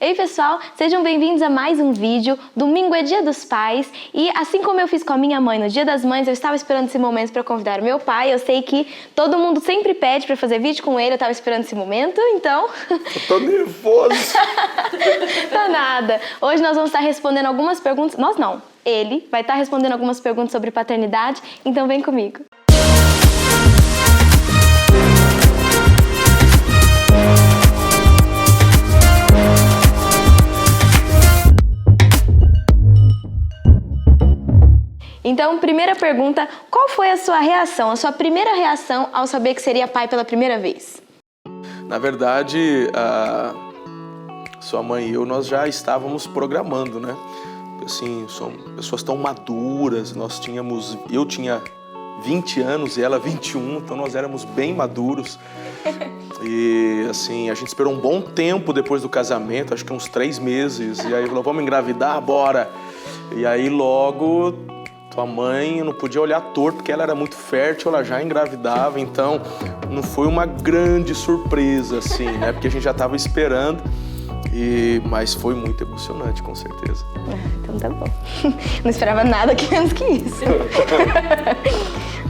Ei pessoal, sejam bem-vindos a mais um vídeo. Domingo é Dia dos Pais e assim como eu fiz com a minha mãe no Dia das Mães, eu estava esperando esse momento para convidar o meu pai. Eu sei que todo mundo sempre pede para fazer vídeo com ele, eu estava esperando esse momento, então... Eu tô nervoso. Tá nada. Hoje nós vamos estar respondendo algumas perguntas... Nós não, ele vai estar respondendo algumas perguntas sobre paternidade, então vem comigo. Então, primeira pergunta, qual foi a sua reação, a sua primeira reação ao saber que seria pai pela primeira vez? Na verdade, a sua mãe e eu, nós já estávamos programando, né? Assim, somos pessoas tão maduras, eu tinha 20 anos e ela 21, então nós éramos bem maduros. E assim, a gente esperou um bom tempo depois do casamento, acho que uns 3 meses, e aí falou, vamos engravidar, bora! E aí logo... Tua mãe não podia olhar torto, porque ela era muito fértil, ela já engravidava, então não foi uma grande surpresa, assim, né? Porque a gente já estava esperando, mas foi muito emocionante, com certeza. Então tá bom. Não esperava nada menos que isso.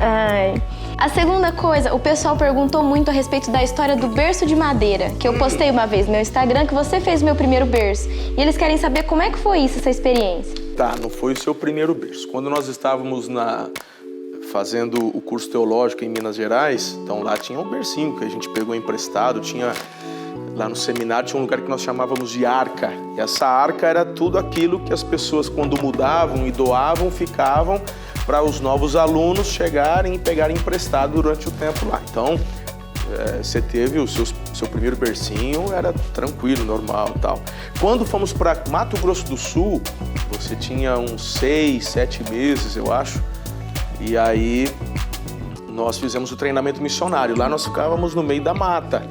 Ai. A segunda coisa, o pessoal perguntou muito a respeito da história do berço de madeira, que eu postei uma vez no meu Instagram, que você fez o meu primeiro berço. E eles querem saber como é que foi isso, essa experiência. Tá, não foi o seu primeiro berço. Quando nós estávamos fazendo o curso teológico em Minas Gerais, então lá tinha um bercinho que a gente pegou emprestado, lá no seminário tinha um lugar que nós chamávamos de arca. E essa arca era tudo aquilo que as pessoas, quando mudavam e doavam, ficavam para os novos alunos chegarem e pegarem emprestado durante o tempo lá. Então, você teve o seu primeiro bercinho, era tranquilo, normal e tal. Quando fomos para Mato Grosso do Sul, você tinha uns 6, 7 meses, eu acho, e aí nós fizemos o treinamento missionário. Lá nós ficávamos no meio da mata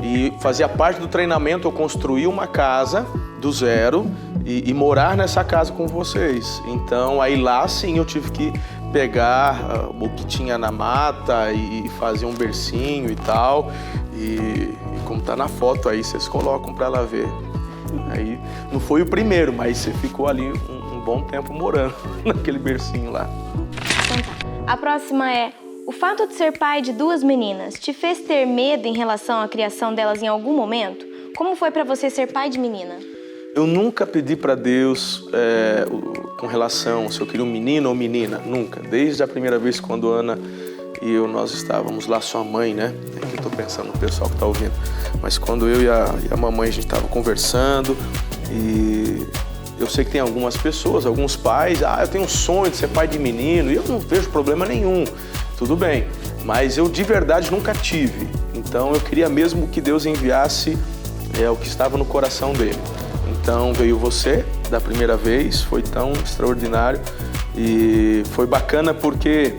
e fazia parte do treinamento eu construir uma casa do zero e morar nessa casa com vocês. Então aí lá sim eu tive que pegar o que tinha na mata e fazer um bercinho e tal. E como tá na foto aí, vocês colocam para ela ver. Aí não foi o primeiro, mas você ficou ali um bom tempo morando naquele bercinho lá. Então tá. A próxima é: o fato de ser pai de 2 meninas te fez ter medo em relação à criação delas em algum momento? Como foi para você ser pai de menina? Eu nunca pedi para Deus com relação se eu queria um menino ou menina, nunca. Desde a primeira vez quando Ana e eu, nós estávamos lá, sua mãe, né? Aqui eu tô pensando no pessoal que tá ouvindo. Mas quando eu e a mamãe, a gente estava conversando e eu sei que tem algumas pessoas, alguns pais, eu tenho um sonho de ser pai de menino e eu não vejo problema nenhum, tudo bem. Mas eu de verdade nunca tive. Então eu queria mesmo que Deus enviasse o que estava no coração dele. Então veio você da primeira vez, foi tão extraordinário e foi bacana porque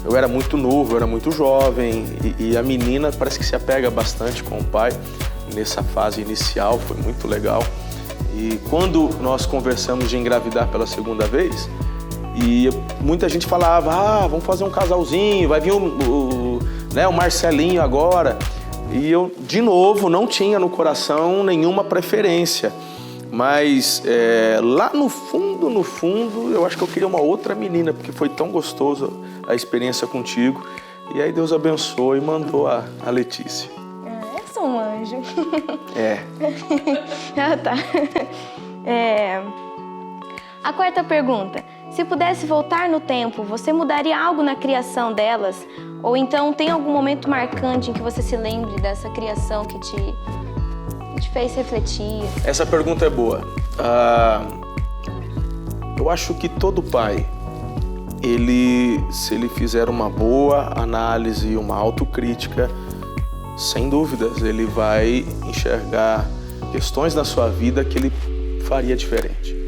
eu era muito novo, eu era muito jovem e a menina parece que se apega bastante com o pai nessa fase inicial, foi muito legal. E quando nós conversamos de engravidar pela segunda vez, e muita gente falava, vamos fazer um casalzinho, vai vir o Marcelinho agora. E eu, de novo, não tinha no coração nenhuma preferência. Mas lá no fundo, eu acho que eu queria uma outra menina, porque foi tão gostoso a experiência contigo. E aí Deus abençoou e mandou a Letícia. Eu sou um anjo. Tá. A quarta pergunta. Se pudesse voltar no tempo, você mudaria algo na criação delas? Ou então tem algum momento marcante em que você se lembre dessa criação que te fez refletir? Essa pergunta é boa. Eu acho que todo pai, se ele fizer uma boa análise e uma autocrítica, sem dúvidas, ele vai enxergar questões na sua vida que ele faria diferente.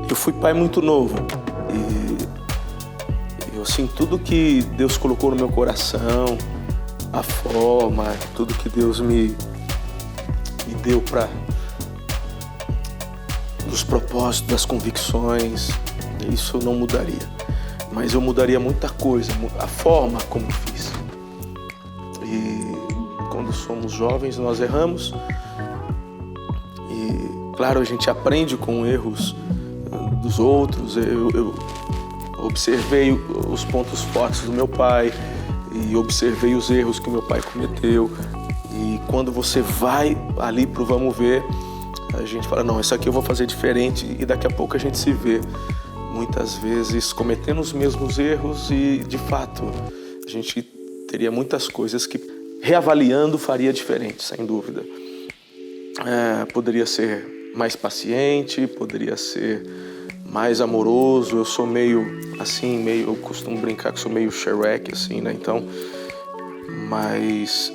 Eu fui pai muito novo e assim, tudo que Deus colocou no meu coração, a forma, tudo que Deus me deu dos propósitos, das convicções, isso não mudaria. Mas eu mudaria muita coisa, a forma como fiz. E quando somos jovens, nós erramos. E, claro, a gente aprende com erros dos outros. Eu observei os pontos fortes do meu pai e observei os erros que meu pai cometeu. E quando você vai ali pro vamos ver, a gente fala, não, isso aqui eu vou fazer diferente, e daqui a pouco a gente se vê muitas vezes cometendo os mesmos erros e, de fato, a gente teria muitas coisas que, reavaliando, faria diferente, sem dúvida. Poderia ser mais paciente, poderia ser mais amoroso. Eu sou meio assim, eu costumo brincar que sou meio Shrek, assim, né? Então, mas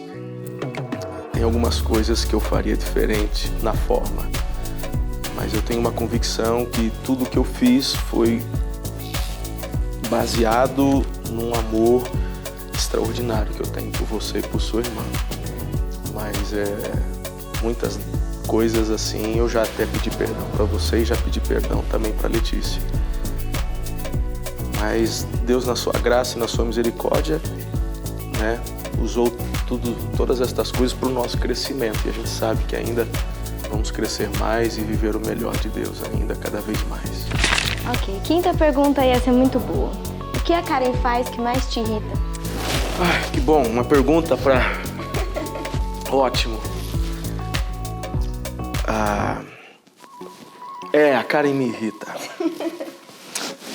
tem algumas coisas que eu faria diferente na forma. Mas eu tenho uma convicção que tudo que eu fiz foi baseado num amor extraordinário que eu tenho por você e por sua irmã. Mas muitas coisas assim eu já até pedi perdão para você e já pedi perdão também para Letícia. Mas Deus, na sua graça e na sua misericórdia, né, usou todas estas coisas para o nosso crescimento, e a gente sabe que ainda vamos crescer mais e viver o melhor de Deus ainda cada vez mais. Ok, quinta pergunta ia ser muito boa. O que a Karen faz que mais te irrita? Ai, que bom, uma pergunta para... Ótimo. A Karen me irrita.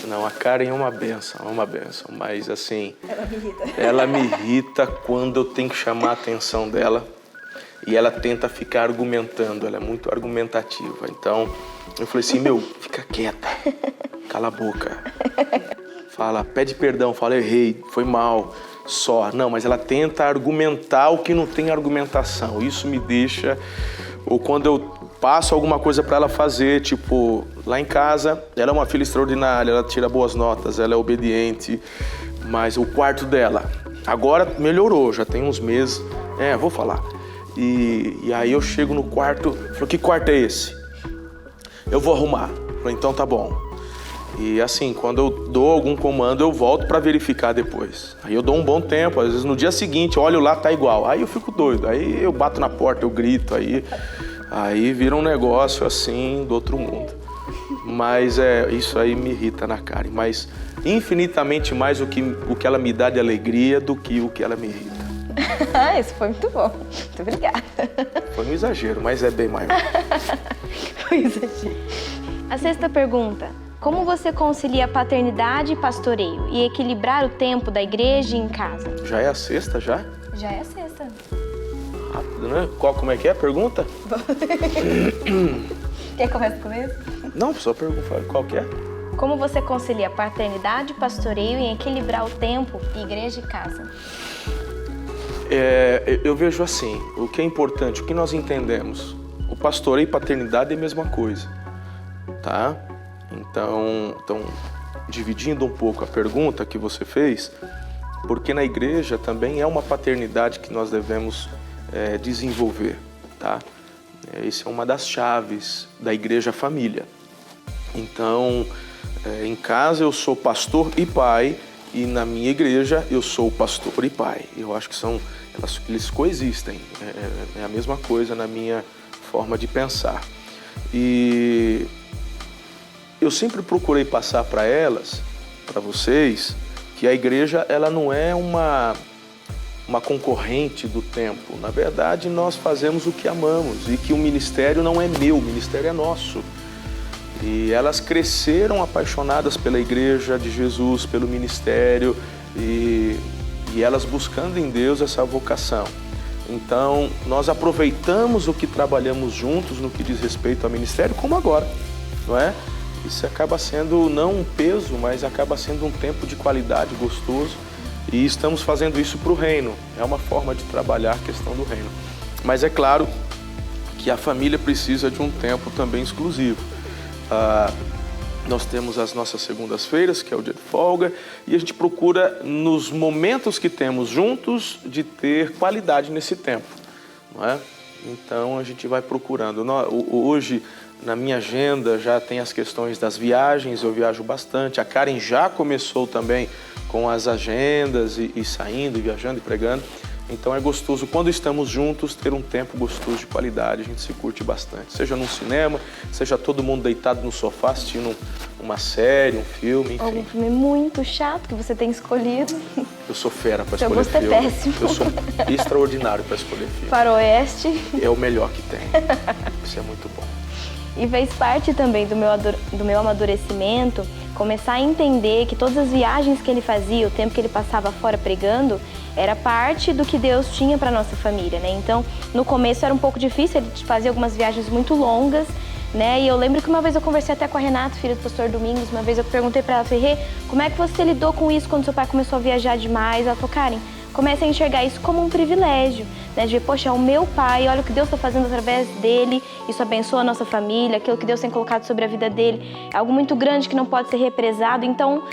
Não, a Karen é uma benção, mas assim... Ela me irrita. Ela me irrita quando eu tenho que chamar a atenção dela e ela tenta ficar argumentando, ela é muito argumentativa. Então, eu falei assim, fica quieta, cala a boca. Fala, pede perdão, fala, errei, foi mal, só. Não, mas ela tenta argumentar o que não tem argumentação. Isso me deixa... Ou quando eu passo alguma coisa para ela fazer, tipo, lá em casa, ela é uma filha extraordinária, ela tira boas notas, ela é obediente, mas o quarto dela, agora melhorou, já tem uns meses, vou falar. E aí eu chego no quarto, falo, que quarto é esse? Eu vou arrumar. Falei, então tá bom. E assim, quando eu dou algum comando, eu volto para verificar depois. Aí eu dou um bom tempo, às vezes no dia seguinte, olho lá, tá igual. Aí eu fico doido, aí eu bato na porta, eu grito, aí vira um negócio assim do outro mundo. Mas isso aí me irrita na Karen, mas infinitamente mais o que ela me dá de alegria do que o que ela me irrita. Isso foi muito bom. Muito obrigada. Foi um exagero, mas é bem maior. Foi um exagero. A sexta pergunta. Como você concilia paternidade e pastoreio e equilibrar o tempo da igreja e em casa? Já é a sexta, já? Já é a sexta. Rápido, né? Como é que é a pergunta? Quer que comece com isso? Não, só perguntar qual que é. Como você concilia paternidade e pastoreio e equilibrar o tempo, igreja e casa? Eu vejo assim, o que é importante, o que nós entendemos, o pastoreio e paternidade é a mesma coisa, tá? Então, dividindo um pouco a pergunta que você fez, porque na igreja também é uma paternidade que nós devemos desenvolver, tá? Essa é uma das chaves da igreja família. Então, em casa eu sou pastor e pai, e na minha igreja eu sou pastor e pai. Eu acho que eles coexistem, é a mesma coisa na minha forma de pensar. E eu sempre procurei passar para elas, para vocês, que a igreja ela não é uma concorrente do tempo. Na verdade, nós fazemos o que amamos e que o ministério não é meu, o ministério é nosso. E elas cresceram apaixonadas pela igreja de Jesus, pelo ministério e elas buscando em Deus essa vocação. Então, nós aproveitamos o que trabalhamos juntos no que diz respeito ao ministério, como agora, não é? Isso acaba sendo não um peso, mas acaba sendo um tempo de qualidade gostoso. E estamos fazendo isso para o reino. É uma forma de trabalhar a questão do reino. Mas é claro que a família precisa de um tempo também exclusivo. Nós temos as nossas segundas-feiras, que é o dia de folga, e a gente procura, nos momentos que temos juntos, de ter qualidade nesse tempo, não é? Então a gente vai procurando. Hoje, na minha agenda, já tem as questões das viagens, eu viajo bastante. A Karen já começou também com as agendas e saindo, e viajando e pregando. Então é gostoso, quando estamos juntos, ter um tempo gostoso de qualidade, a gente se curte bastante. Seja num cinema, seja todo mundo deitado no sofá assistindo uma série, um filme, enfim. Algum filme muito chato que você tem escolhido? Eu sou fera para escolher filme. Seu gosto é péssimo. Eu sou extraordinário para escolher filme. Faroeste. É o melhor que tem. Isso é muito bom. E fez parte também do meu amadurecimento começar a entender que todas as viagens que ele fazia, o tempo que ele passava fora pregando, era parte do que Deus tinha para nossa família, né? Então, no começo era um pouco difícil, ele fazia algumas viagens muito longas, né? E eu lembro que uma vez eu conversei até com a Renata, filha do pastor Domingos, uma vez eu perguntei para ela, falei, como é que você lidou com isso quando seu pai começou a viajar demais? Ela falou, Karen, comece a enxergar isso como um privilégio, né? De ver, poxa, é o meu pai, olha o que Deus está fazendo através dele, isso abençoa a nossa família, aquilo que Deus tem colocado sobre a vida dele, é algo muito grande que não pode ser represado. Então,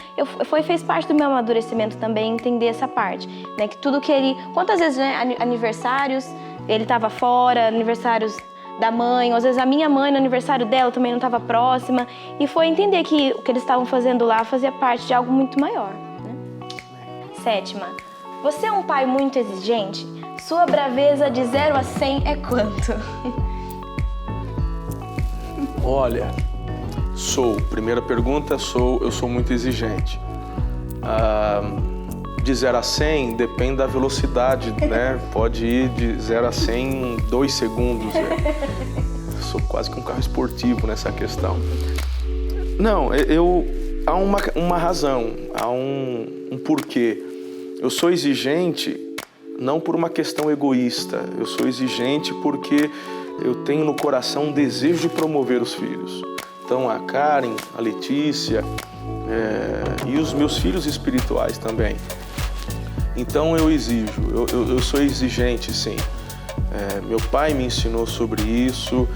fez parte do meu amadurecimento também entender essa parte, né? Que tudo que ele... Quantas vezes, né, aniversários, ele estava fora, aniversários da mãe, ou às vezes a minha mãe, no aniversário dela, também não estava próxima, e foi entender que o que eles estavam fazendo lá fazia parte de algo muito maior, né? 7ª. Você é um pai muito exigente? Sua braveza de 0 a 100 é quanto? Olha, primeira pergunta, eu sou muito exigente. De 0 a 100 depende da velocidade, né? Pode ir de 0 a 100 em 2 segundos. Eu sou quase que um carro esportivo nessa questão. Não, há uma razão, há um porquê. Eu sou exigente não por uma questão egoísta, eu sou exigente porque eu tenho no coração um desejo de promover os filhos. Então a Karen, a Letícia e os meus filhos espirituais também. Então eu exijo, eu sou exigente, sim. Meu pai me ensinou sobre isso,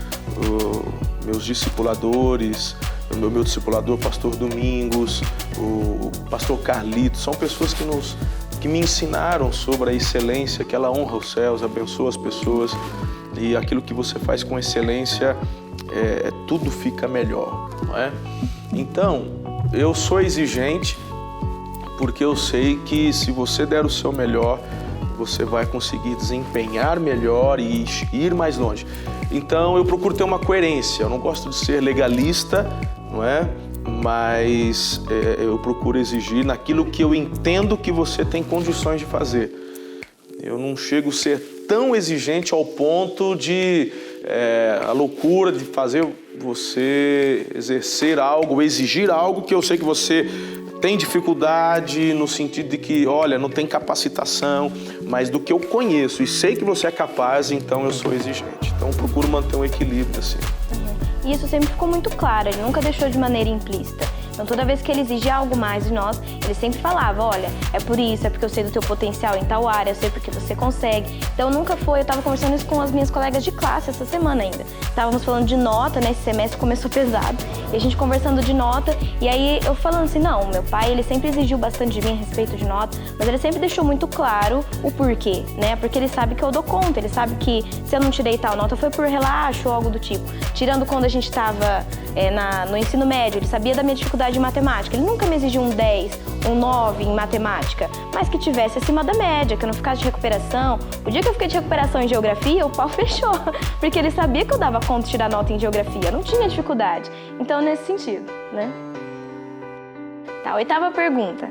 meus discipuladores, o meu discipulador, pastor Domingos, o pastor Carlito, são pessoas que me ensinaram sobre a excelência, que ela honra os céus, abençoa as pessoas, e aquilo que você faz com excelência, tudo fica melhor, não é? Então, eu sou exigente porque eu sei que se você der o seu melhor, você vai conseguir desempenhar melhor e ir mais longe. Então, eu procuro ter uma coerência, eu não gosto de ser legalista, não é? Mas eu procuro exigir naquilo que eu entendo que você tem condições de fazer. Eu não chego a ser tão exigente ao ponto de a loucura de fazer você exercer algo, exigir algo que eu sei que você tem dificuldade no sentido de que, olha, não tem capacitação, mas do que eu conheço e sei que você é capaz, então eu sou exigente. Então eu procuro manter um equilíbrio assim. E isso sempre ficou muito claro, ele nunca deixou de maneira implícita. Então toda vez que ele exigia algo mais de nós, ele sempre falava, olha, é por isso, é porque eu sei do teu potencial em tal área, eu sei porque você consegue. Então nunca foi, eu estava conversando isso com as minhas colegas de classe essa semana ainda. Estávamos falando de nota, né, esse semestre começou pesado, e a gente conversando de nota, e aí eu falando assim, não, meu pai, ele sempre exigiu bastante de mim a respeito de nota, mas ele sempre deixou muito claro o porquê, né, porque ele sabe que eu dou conta, ele sabe que se eu não tirei tal nota foi por relaxo ou algo do tipo. Tirando quando a gente estava no ensino médio, ele sabia da minha dificuldade de matemática. Ele nunca me exigiu um 10, um 9 em matemática, mas que tivesse acima da média, que eu não ficasse de recuperação. O dia que eu fiquei de recuperação em geografia, o pau fechou, porque ele sabia que eu dava conta de tirar nota em geografia, eu não tinha dificuldade. Então, nesse sentido, né? Tá, 8ª pergunta.